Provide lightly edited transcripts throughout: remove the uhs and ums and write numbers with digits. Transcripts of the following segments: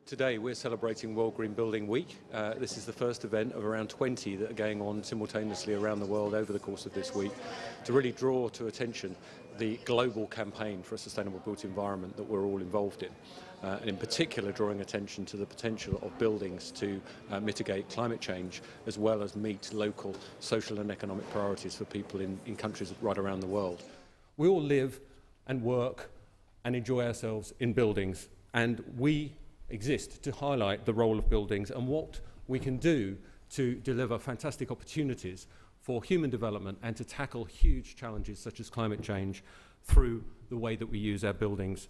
Today we're celebrating World Green Building Week. This is the first event of around 20 that are going on simultaneously around the world over the course of this week to really draw to attention the global campaign for a sustainable built environment that we're all involved in. And in particular drawing attention to the potential of buildings to mitigate climate change as well as meet local social and economic priorities for people in countries right around the world. We all live and work and enjoy ourselves in buildings, and we exist to highlight the role of buildings and what we can do to deliver fantastic opportunities for human development and to tackle huge challenges such as climate change through the way that we use our buildings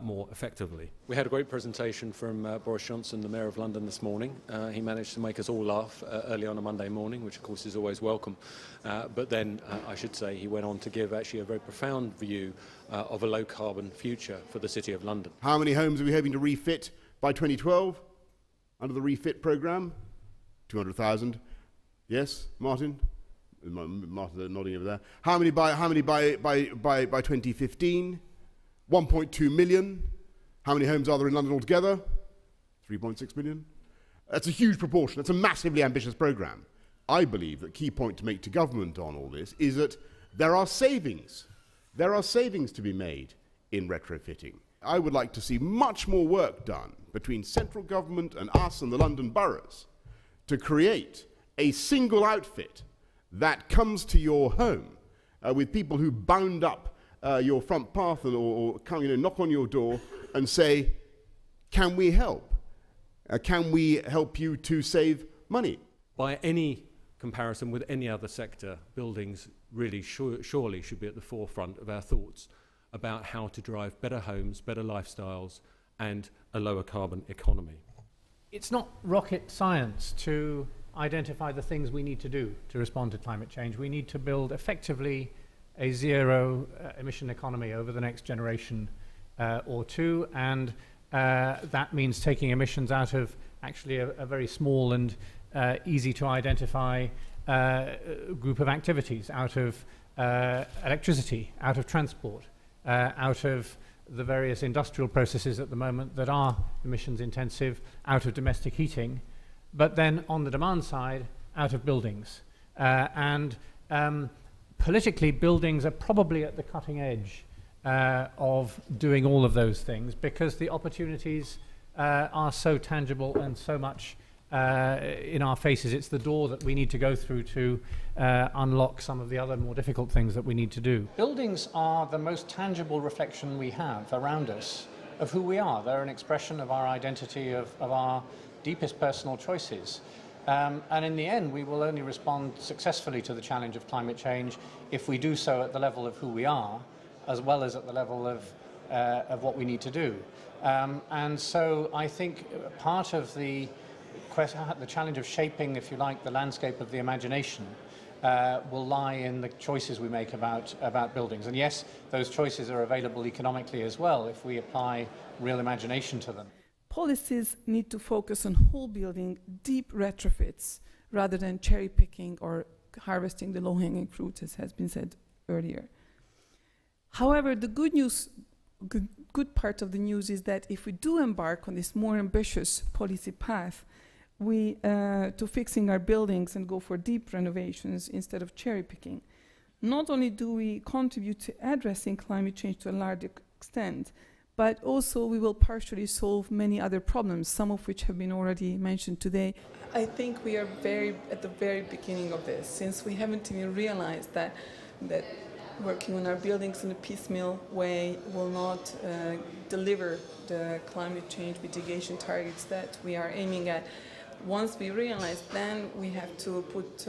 more effectively. We had a great presentation from Boris Johnson, the Mayor of London, this morning. He managed to make us all laugh early on a Monday morning, which of course is always welcome. But then, I should say, he went on to give actually a very profound view of a low-carbon future for the City of London. How many homes are we hoping to refit by 2012 under the refit programme? 200,000. Yes, Martin? Martin nodding over there. How many by 2015? 1.2 million. How many homes are there in London altogether? 3.6 million. That's a huge proportion. That's a massively ambitious programme. I believe that key point to make to government on all this is that there are savings. There are savings to be made in retrofitting. I would like to see much more work done between central government and us and the London boroughs to create a single outfit that comes to your home with people who bound up your front path or come, knock on your door and say, can we help? Can we help you to save money? By any comparison with any other sector, buildings really surely should be at the forefront of our thoughts about how to drive better homes, better lifestyles and a lower carbon economy. It's not rocket science to identify the things we need to do to respond to climate change. We need to build effectively a zero emission economy over the next generation or two, and that means taking emissions out of actually a very small and easy to identify group of activities, out of electricity, out of transport, out of the various industrial processes at the moment that are emissions intensive, out of domestic heating, but then on the demand side, out of buildings. Politically, buildings are probably at the cutting edge of doing all of those things because the opportunities are so tangible and so much in our faces. It's the door that we need to go through to unlock some of the other more difficult things that we need to do. Buildings are the most tangible reflection we have around us of who we are. They're an expression of our identity, of our deepest personal choices. And in the end, we will only respond successfully to the challenge of climate change if we do so at the level of who we are, as well as at the level of what we need to do. And so I think part of the challenge of shaping, if you like, the landscape of the imagination will lie in the choices we make about buildings. And yes, those choices are available economically as well if we apply real imagination to them. Policies need to focus on whole building, deep retrofits, rather than cherry picking or harvesting the low-hanging fruit, as has been said earlier. However, the good part of the news is that if we do embark on this more ambitious policy path, to fixing our buildings and go for deep renovations instead of cherry picking, not only do we contribute to addressing climate change to a large extent, but also we will partially solve many other problems, some of which have been already mentioned today. I think we are at the very beginning of this, since we haven't even realized that working on our buildings in a piecemeal way will not deliver the climate change mitigation targets that we are aiming at. Once we realize, then we have to put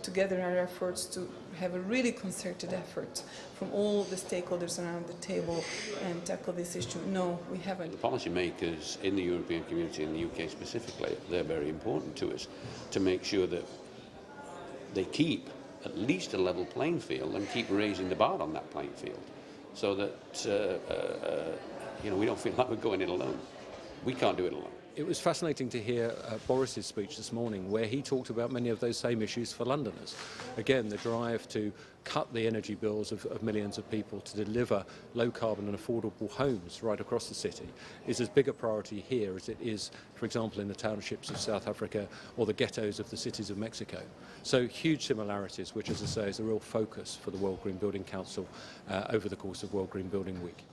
together our efforts to have a really concerted effort from all the stakeholders around the table and tackle this issue. No, we haven't. The policymakers in the European community, in the UK specifically, they're very important to us to make sure that they keep at least a level playing field and keep raising the bar on that playing field so that we don't feel like we're going it alone. We can't do it alone. It was fascinating to hear Boris's speech this morning, where he talked about many of those same issues for Londoners. Again, the drive to cut the energy bills of millions of people, to deliver low-carbon and affordable homes right across the city, is as big a priority here as it is, for example, in the townships of South Africa or the ghettos of the cities of Mexico. So huge similarities, which, as I say, is a real focus for the World Green Building Council over the course of World Green Building Week.